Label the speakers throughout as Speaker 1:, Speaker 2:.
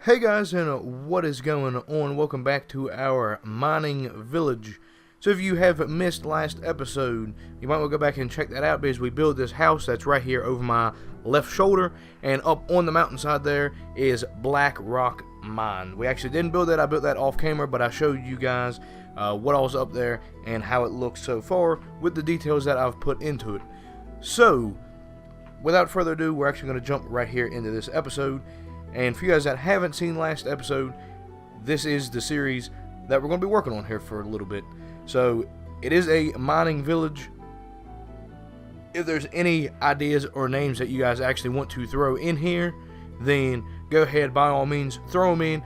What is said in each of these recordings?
Speaker 1: Hey guys, and what is going on? Welcome back to our mining village. So if you have missed last episode, you might want to go back and check that out, because we built this house that's right here over my left shoulder, and up on the mountainside there is Black Rock Mine. We actually didn't build that. I built that off camera, but I showed you guys what all's up there and how it looks so far with the details that I've put into it. So without further ado, we're actually going to jump right here into this episode. And for you guys that haven't seen last episode, this is the series that we're going to be working on here for a little bit. So it is a mining village. If there's any ideas or names that you guys actually want to throw in here, then go ahead, by all means, throw them in,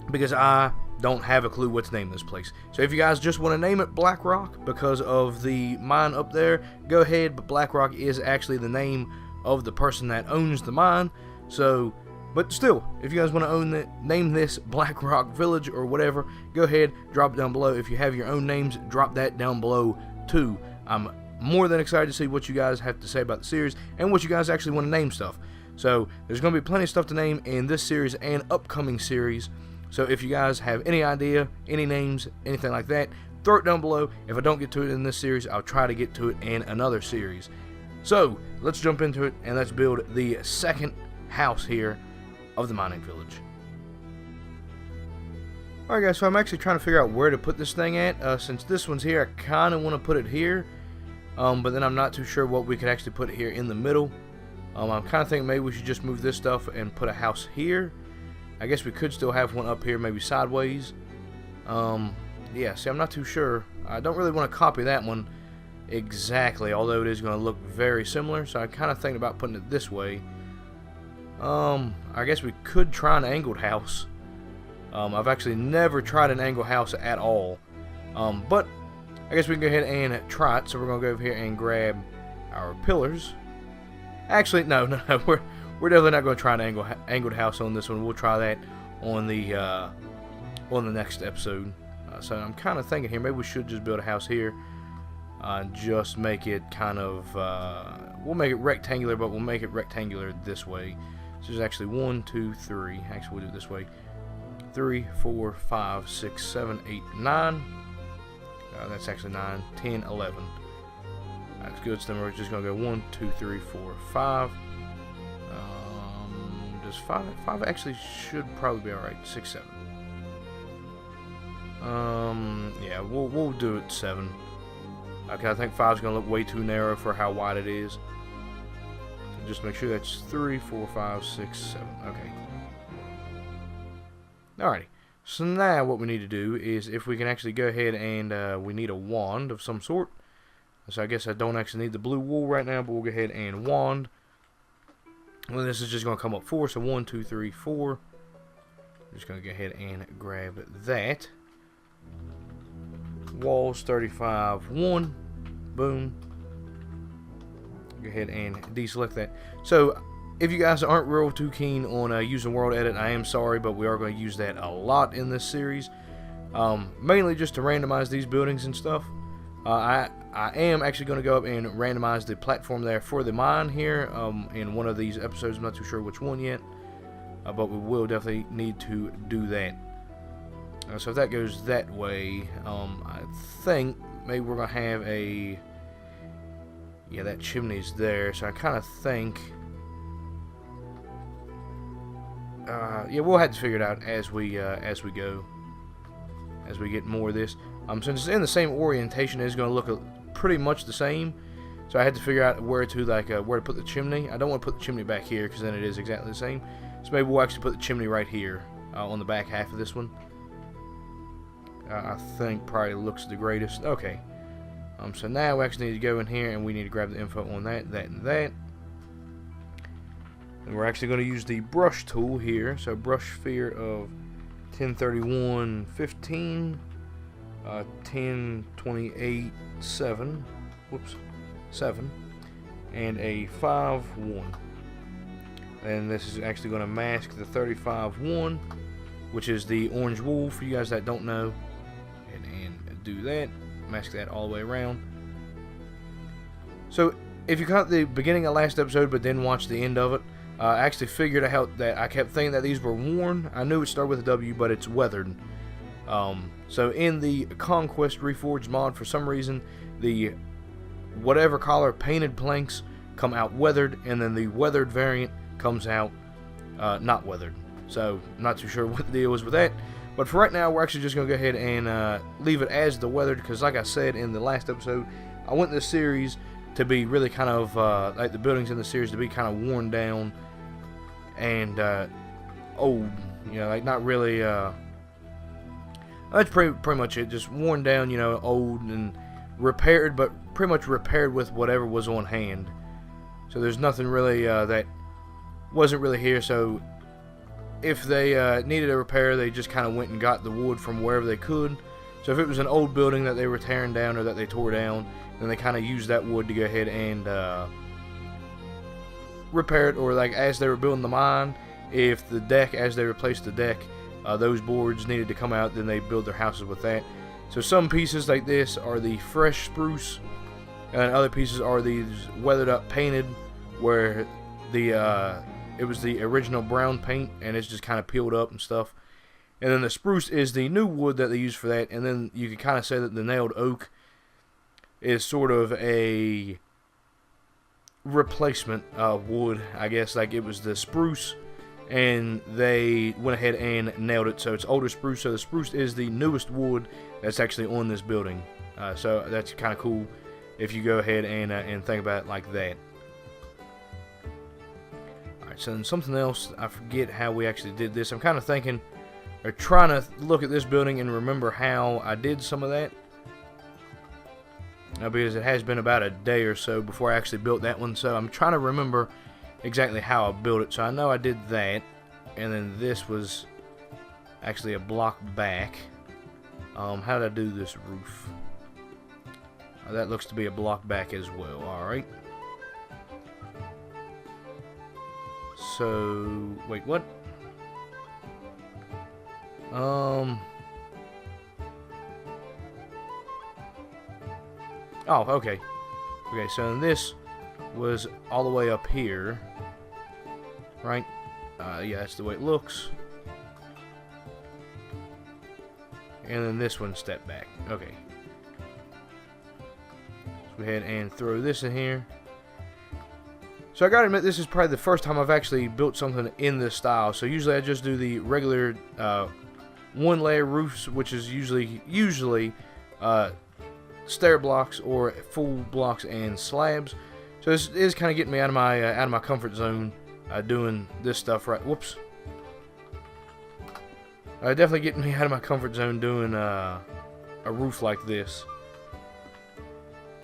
Speaker 1: because I don't have a clue what to name this place. So if you guys just want to name it Black Rock because of the mine up there, go ahead, but Black Rock is actually the name of the person that owns the mine. So, but still, if you guys want to name this Black Rock Village or whatever, go ahead, drop it down below. If you have your own names, drop that down below too. I'm more than excited to see what you guys have to say about the series and what you guys actually want to name stuff. So there's going to be plenty of stuff to name in this series and upcoming series. So if you guys have any idea, any names, anything like that, throw it down below. If I don't get to it in this series, I'll try to get to it in another series. So let's jump into it and let's build the second house here of the mining village. Alright guys, so I'm actually trying to figure out where to put this thing at. Since this one's here, I kind of want to put it here, but then I'm not too sure what we could actually put here in the middle. I'm kind of thinking maybe we should just move this stuff and put a house here. I guess we could still have one up here, maybe sideways. Yeah, see, I'm not too sure. I don't really want to copy that one exactly, although it is going to look very similar, so I'm kind of thinking about putting it this way. I guess we could try an angled house. I've actually never tried an angled house at all. But I guess we can go ahead and try it. So we're gonna go over here and grab our pillars. Actually, no. We're definitely not gonna try an angled house on this one. We'll try that on the next episode. So I'm kind of thinking here, maybe we should just build a house here. Just make it kind of, we'll make it rectangular, but we'll make it rectangular this way. So there's actually 1, 2, 3. Actually, we'll do it this way. 3, 4, 5, 6, 7, 8, 9. That's actually 9, 10, 11. That's good. So then we're just going to go 1, 2, 3, 4, 5. Does 5 actually should probably be alright. 6, 7. Yeah, we'll do it 7. Okay, I think 5 is going to look way too narrow for how wide it is. So just make sure that's 3, 4, 5, 6, 7. Okay. Alrighty. So now what we need to do is, if we can actually go ahead and we need a wand of some sort. So I guess I don't actually need the blue wool right now, but we'll go ahead and wand. Well, this is just going to come up 4. So 1, 2, 3, 4. I'm just going to go ahead and grab that. Walls 35, 1. Boom. Go ahead and deselect that. So if you guys aren't real too keen on using world edit, I am sorry, but we are going to use that a lot in this series, mainly just to randomize these buildings and stuff. I am actually going to go up and randomize the platform there for the mine here in one of these episodes. I'm not too sure which one yet, but we will definitely need to do that. So if that goes that way, I think maybe we're going to have a... Yeah, that chimney's there, so I kind of think... yeah, we'll have to figure it out as we go. As we get more of this. Since it's in the same orientation, it's going to look pretty much the same. So I had to figure out where to put the chimney. I don't want to put the chimney back here, because then it is exactly the same. So maybe we'll actually put the chimney right here on the back half of this one. I think probably looks the greatest. Okay. So now we actually need to go in here and we need to grab the info on that, and that. And we're actually going to use the brush tool here. So brush sphere of 1031, 15, 1028, 7. Whoops, 7, and a 5, 1. And this is actually going to mask the 35, 1, which is the orange wool for you guys that don't know. And do that. Mask that all the way around. So if you caught the beginning of last episode but didn't watch the end of it, I actually figured out that I kept thinking that these were worn. I knew it started with a W, but it's weathered. So in the Conquest Reforged mod, for some reason, the whatever color painted planks come out weathered, and then the weathered variant comes out not weathered. So, not too sure what the deal is with that. But for right now, we're actually just going to go ahead and leave it as the weathered, because like I said in the last episode, I want this series to be really kind of, like the buildings in the series to be kind of worn down and old. You know, like not really, that's pretty much it. Just worn down, you know, old and repaired, but pretty much repaired with whatever was on hand. So there's nothing really that wasn't really here. So if they needed a repair, they just kind of went and got the wood from wherever they could. So if it was an old building that they were tearing down or that they tore down, then they kind of used that wood to go ahead and repair it. Or like as they were building the mine, if the deck, as they replaced the deck, those boards needed to come out, then they build their houses with that. So some pieces like this are the fresh spruce, and other pieces are these weathered up painted, where the it was the original brown paint and it's just kind of peeled up and stuff. And then the spruce is the new wood that they use for that. And then you could kind of say that the nailed oak is sort of a replacement wood, I guess. Like it was the spruce and they went ahead and nailed it, so it's older spruce. So the spruce is the newest wood that's actually on this building. So that's kind of cool if you go ahead and think about it like that. Alright, so then something else, I forget how we actually did this. I'm kind of thinking, or trying to look at this building and remember how I did some of that. Because it has been about a day or so before I actually built that one, so I'm trying to remember exactly how I built it. So I know I did that, and then this was actually a block back. How did I do this roof? That looks to be a block back as well. Alright. So, wait, what? Oh, okay. Okay, so this was all the way up here. Right? Yeah, that's the way it looks. And then this one stepped back. Okay. Let's go ahead and throw this in here. So I gotta admit, this is probably the first time I've actually built something in this style. So usually I just do the regular one layer roofs, which is usually stair blocks or full blocks and slabs. So this is kind of getting me out of my comfort zone doing this stuff right. Whoops. Definitely getting me out of my comfort zone doing a roof like this.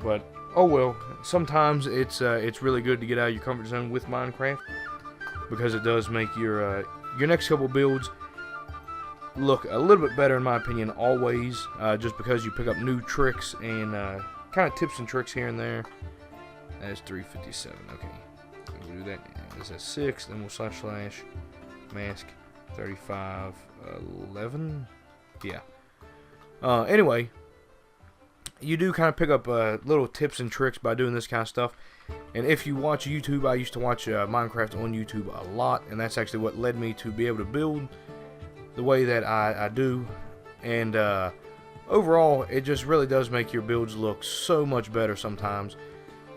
Speaker 1: But oh well. Sometimes it's really good to get out of your comfort zone with Minecraft, because it does make your next couple builds look a little bit better, in my opinion, always, just because you pick up new tricks and kind of tips and tricks here and there. That's 357. Okay, we'll do that. This is 6. Then we'll slash mask 3511. Yeah. Anyway, you do kind of pick up little tips and tricks by doing this kind of stuff. And if you watch YouTube, I used to watch Minecraft on YouTube a lot, and that's actually what led me to be able to build the way that I do. And overall, it just really does make your builds look so much better sometimes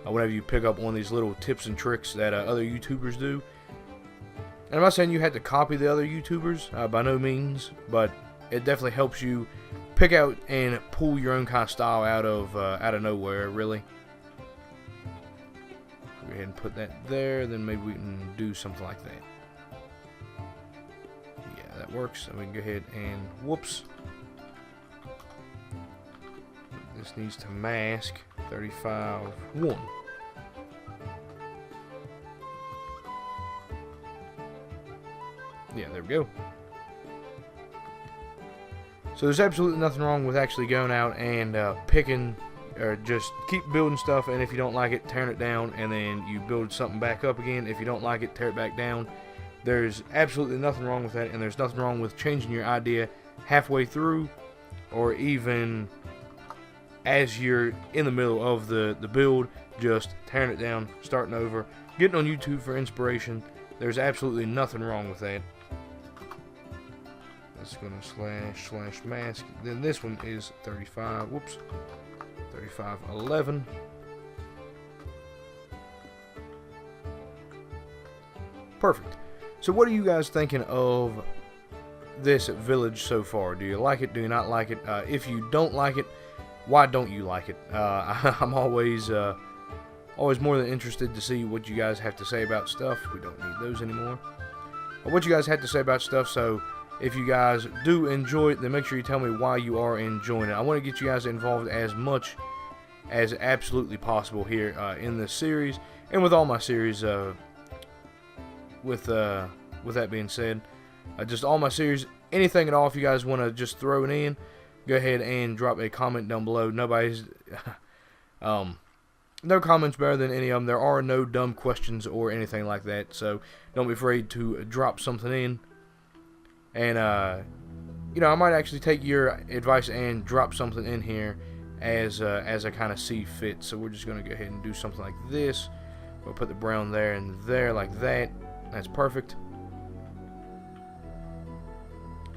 Speaker 1: whenever you pick up on these little tips and tricks that other YouTubers do. And I'm not saying you had to copy the other YouTubers, by no means, but it definitely helps you pick out and pull your own kind of style out of nowhere, really. Go ahead and put that there, then maybe we can do something like that. Yeah, that works. So we can go ahead and whoops. This needs to mask 35-1. Yeah, there we go. So there's absolutely nothing wrong with actually going out and picking, or just keep building stuff, and if you don't like it, tearing it down, and then you build something back up again. If you don't like it, tear it back down. There's absolutely nothing wrong with that, and there's nothing wrong with changing your idea halfway through, or even as you're in the middle of the build, just tearing it down, starting over, getting on YouTube for inspiration, There's absolutely nothing wrong with that. That's gonna slash mask. Then this one is 35. Whoops. 3511. Perfect. So what are you guys thinking of this village so far? Do you like it? Do you not like it? If you don't like it, why don't you like it? I'm always more than interested to see what you guys have to say about stuff. We don't need those anymore. What you guys have to say about stuff. So if you guys do enjoy it, then make sure you tell me why you are enjoying it. I want to get you guys involved as much as absolutely possible here in this series and with all my series. With that being said, just all my series, anything at all, if you guys want to just throw it in, go ahead and drop a comment down below. Nobody's no comments better than any of them. There are no dumb questions or anything like that, so don't be afraid to drop something in. And you know, I might actually take your advice and drop something in here as I kind of see fit. So we're just gonna go ahead and do something like this. We'll put the brown there and there like that. That's perfect.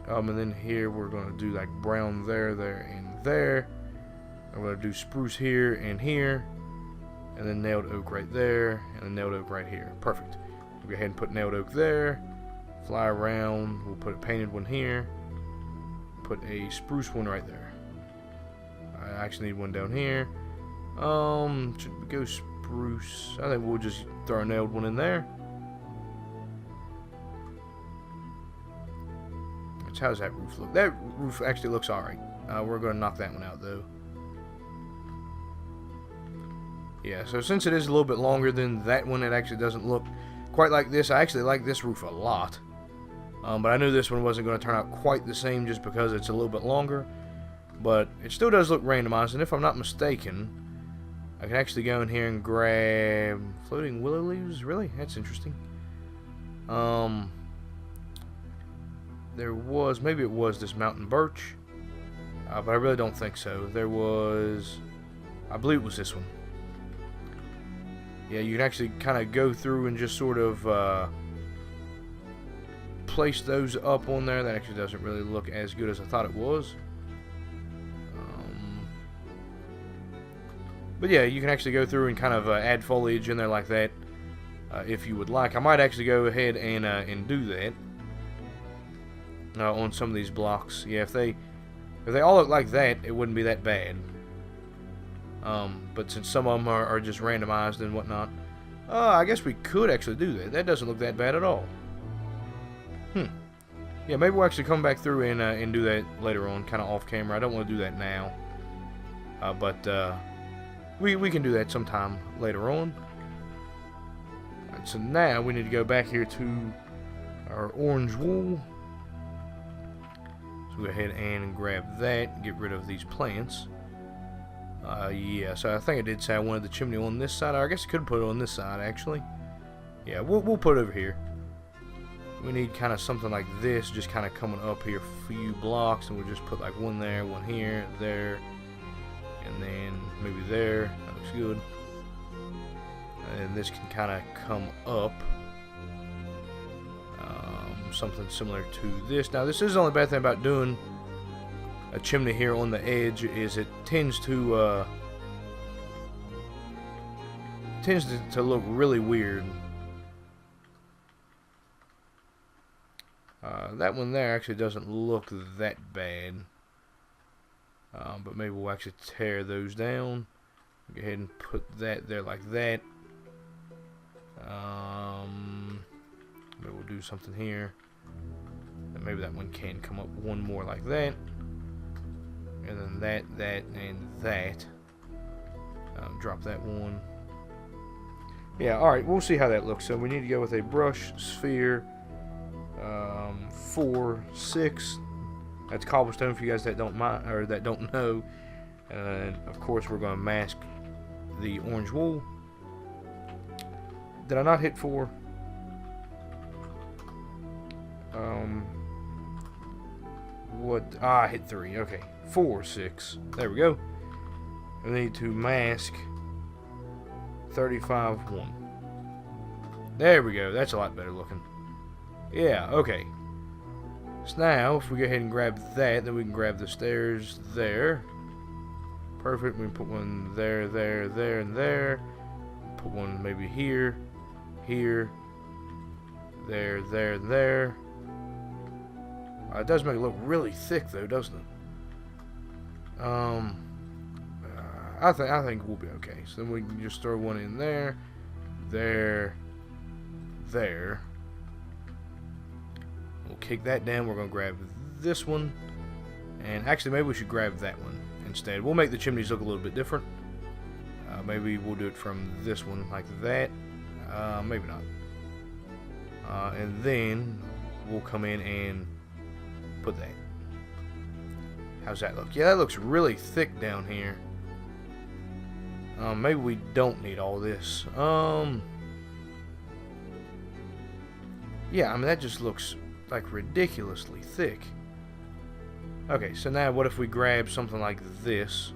Speaker 1: And then here we're gonna do like brown there, there, and there. I'm gonna do spruce here and here, and then nailed oak right there, and then nailed oak right here. Perfect. We'll go ahead and put nailed oak there. Fly around. We'll put a painted one here. Put a spruce one right there. I actually need one down here. Should we go spruce? I think we'll just throw a nailed one in there. How's that roof look? That roof actually looks alright. We're going to knock that one out though. Yeah, so since it is a little bit longer than that one, it actually doesn't look quite like this. I actually like this roof a lot. But I knew this one wasn't going to turn out quite the same just because it's a little bit longer. But it still does look randomized, and if I'm not mistaken, I can actually go in here and grab floating willow leaves. Really? That's interesting. There was, maybe it was this mountain birch, but I really don't think so. There was, I believe it was this one. Yeah, you can actually kind of go through and just sort of place those up on there. That actually doesn't really look as good as I thought it was. But yeah, you can actually go through and kind of add foliage in there like that if you would like. I might actually go ahead and do that. On some of these blocks. Yeah, if they all look like that, it wouldn't be that bad. But since some of them are just randomized and whatnot, I guess we could actually do that. That doesn't look that bad at all. Yeah, maybe we'll actually come back through and do that later on, kind of off camera. I don't want to do that now. But we can do that sometime later on. Right, so now we need to go back here to our orange wool. So go ahead and grab that, get rid of these plants. Yeah, so I think I did say I wanted the chimney on this side. Or I guess I could put it on this side, actually. Yeah, we'll put it over here. We need kind of something like this, just kind of coming up here a few blocks, and we'll just put like one there, one here, there, and then maybe there. That looks good. And this can kind of come up. Something similar to this. Now, this is the only bad thing about doing a chimney here on the edge is it tends to look really weird. That one there actually doesn't look that bad. But maybe we'll actually tear those down. Go ahead and put that there like that. Maybe we'll do something here. And maybe that one can come up one more like that. And then that, and that. Drop that one. Yeah, alright, we'll see how that looks. So we need to go with a brush, sphere, 4, 6. That's cobblestone for you guys that don't mind, or that don't know. And of course we're going to mask the orange wool. Did I not hit 4? I hit 3. Okay, 4, 6. There we go. We need to mask 35, 1. There we go. That's a lot better looking. Yeah, okay. So now, if we go ahead and grab that, then we can grab the stairs there. Perfect. We can put one there, there, there, and there. Put one maybe here, here, there, there, and there. It does make it look really thick, though, doesn't it? I think we'll be okay. So then we can just throw one in there, there, there. We'll kick that down. We're gonna grab this one, and actually maybe we should grab that one instead. We'll make the chimneys look a little bit different. Maybe we'll do it from this one like that. Maybe not. And then we'll come in and put that. How's that look? Yeah, that looks really thick down here. Maybe we don't need all this. Yeah, I mean, that just looks like ridiculously thick. Okay, so now what if we grab something like this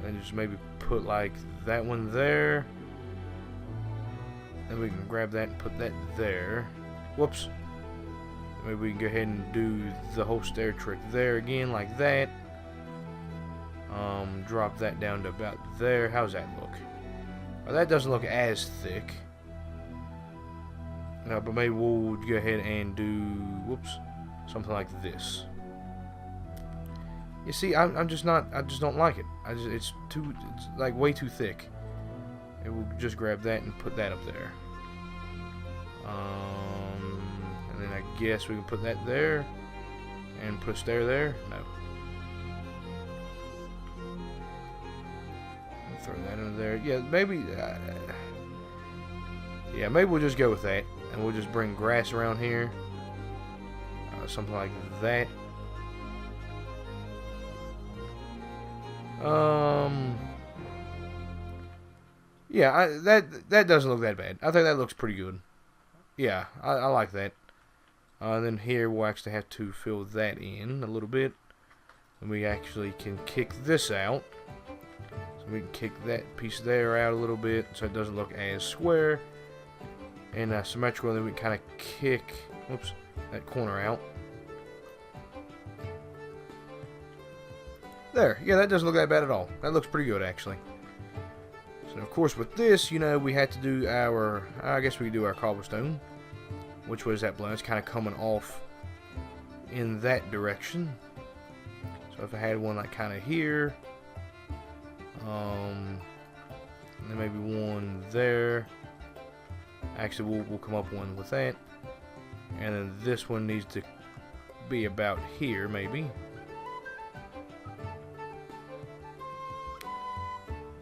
Speaker 1: and just maybe put like that one there, then we can grab that and put that there. Whoops. Maybe we can go ahead and do the whole stair trick there again like that. Drop that down to about there. How's that look? Well, that doesn't look as thick. No, but maybe we'll go ahead and do, whoops, something like this. You see, I just don't like it. It's like way too thick. And we'll just grab that and put that up there. And then I guess we can put that there and put a stair there. No. Throw that in there. Yeah, maybe. Yeah, maybe we'll just go with that, and we'll just bring grass around here, something like that. Yeah, that doesn't look that bad. I think that looks pretty good. Yeah, I like that. Then here we'll actually have to fill that in a little bit, and we actually can kick this out. So we can kick that piece there out a little bit so it doesn't look as square and symmetrical. And then we can kind of kick, whoops, that corner out. There, yeah, that doesn't look that bad at all. That looks pretty good, actually. So of course with this, you know, we had to do our, I guess we could do our cobblestone. Which was that blown? It's kind of coming off in that direction. So if I had one like kind of here. And then maybe one there. Actually, we'll come up one with that. And then this one needs to be about here, maybe.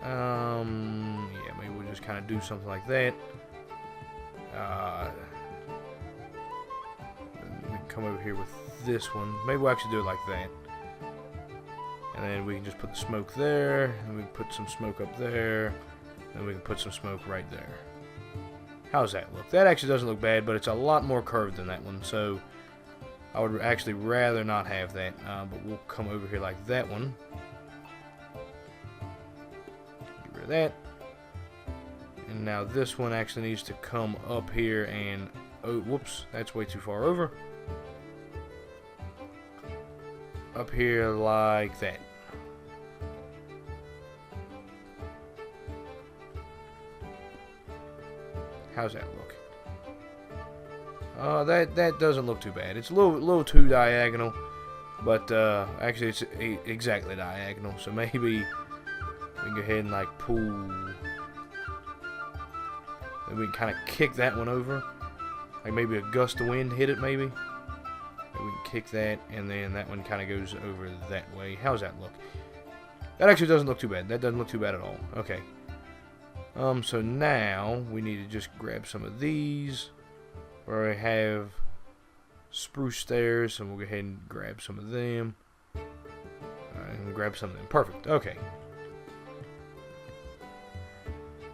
Speaker 1: Yeah, maybe we'll just kind of do something like that. We can come over here with this one. Maybe we'll actually do it like that. And then we can just put the smoke there, and we can put some smoke up there, and we can put some smoke right there. How's that look? That actually doesn't look bad, but it's a lot more curved than that one, so I would actually rather not have that. But we'll come over here like that one. Get rid of that. And now this one actually needs to come up here and, oh, whoops, that's way too far over. Up here like that. How's that look? That doesn't look too bad. It's a little too diagonal, but actually it's exactly diagonal. So maybe we can go ahead and like pull. Maybe we can kind of kick that one over. Like maybe a gust of wind hit it. Maybe. We can kick that, and then that one kind of goes over that way. How's that look? That actually doesn't look too bad. That doesn't look too bad at all. Okay. So now we need to just grab some of these where I have spruce stairs, and we'll go ahead and grab some of them. Alright, and grab some of them. Perfect. Okay.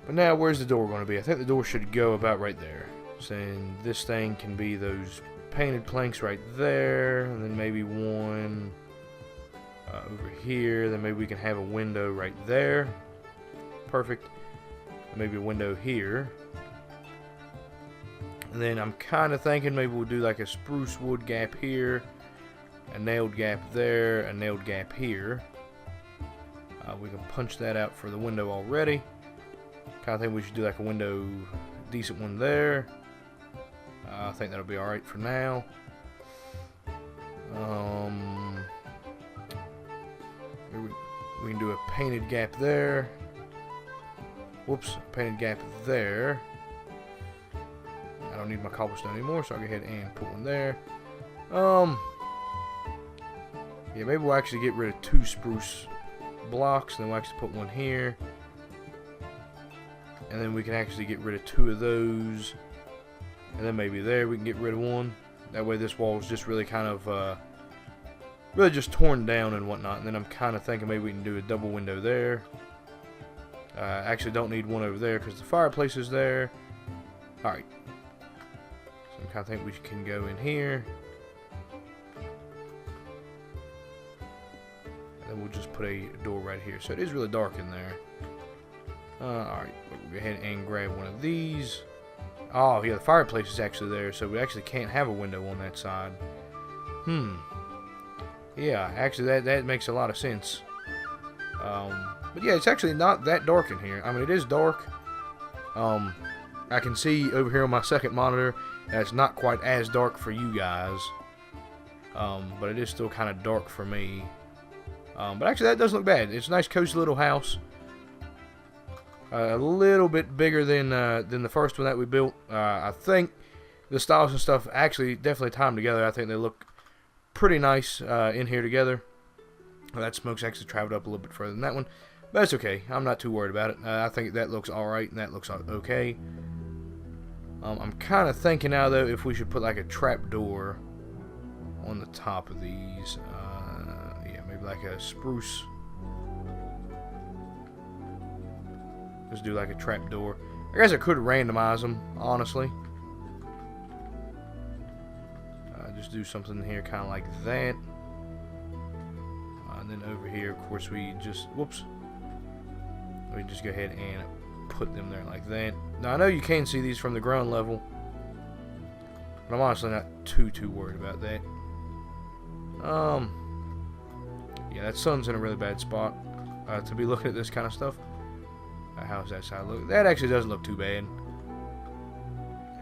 Speaker 1: But now, where's the door going to be? I think the door should go about right there. So this thing can be those painted planks right there, and then maybe one over here. Then maybe we can have a window right there. Perfect. maybe a window here. And then I'm kind of thinking maybe we'll do like a spruce wood gap here, a nailed gap there, a nailed gap here. We can punch that out for the window already. Kind of think we should do like a window, decent one there. I think that'll be alright for now. We can do a painted gap there. Whoops, painted gap there. I don't need my cobblestone anymore, so I'll go ahead and put one there. Yeah, maybe we'll actually get rid of 2 spruce blocks, and then we'll actually put one here. And then we can actually get rid of 2 of those. And then maybe there we can get rid of 1. That way this wall is just really kind of, really just torn down and whatnot. And then I'm kind of thinking maybe we can do a double window there. Actually don't need one over there because the fireplace is there. Alright. So I kind of think we can go in here. And then we'll just put a door right here. So it is really dark in there. Alright, we'll go ahead and grab one of these. Oh, yeah, the fireplace is actually there, so we actually can't have a window on that side. Yeah, actually, that makes a lot of sense. But yeah, it's actually not that dark in here. I mean, it is dark. I can see over here on my second monitor that it's not quite as dark for you guys. But it is still kind of dark for me. But actually, that doesn't look bad. It's a nice, cozy little house. A little bit bigger than the first one that we built. I think the styles and stuff actually definitely timed together. I think they look pretty nice in here together. That smoke's actually traveled up a little bit further than that one. But it's okay. I'm not too worried about it. I think that looks alright and that looks okay. I'm kind of thinking now, though, if we should put like a trap door on the top of these. Yeah, maybe like a spruce. Just do like a trap door. I guess I could randomize them, honestly. Just do something here kind of like that. And then over here, of course, we just, whoops. We just go ahead and put them there like that. Now, I know you can see these from the ground level, but I'm honestly not too worried about that. Yeah, that sun's in a really bad spot to be looking at this kind of stuff. How's that side look? That actually doesn't look too bad.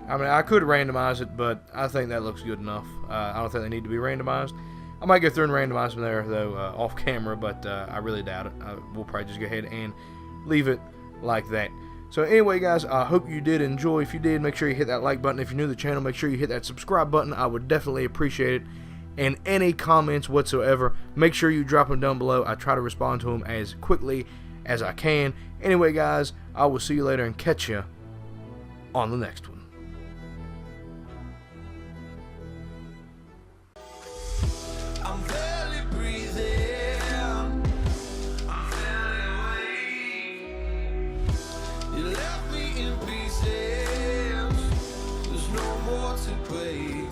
Speaker 1: I mean, I could randomize it, but I think that looks good enough. I don't think they need to be randomized. I might go through and randomize them there, though, off camera, but I really doubt it. We'll probably just go ahead and leave it like that. So anyway, guys, I hope you did enjoy. If you did, make sure you hit that like button. If you're new to the channel, make sure you hit that subscribe button. I would definitely appreciate it. And any comments whatsoever, make sure you drop them down below. I try to respond to them as quickly as I can. Anyway, guys, I will see you later and catch you on the next one.
Speaker 2: I'm barely breathing. I'm barely awake. You left me in pieces. There's no more to play.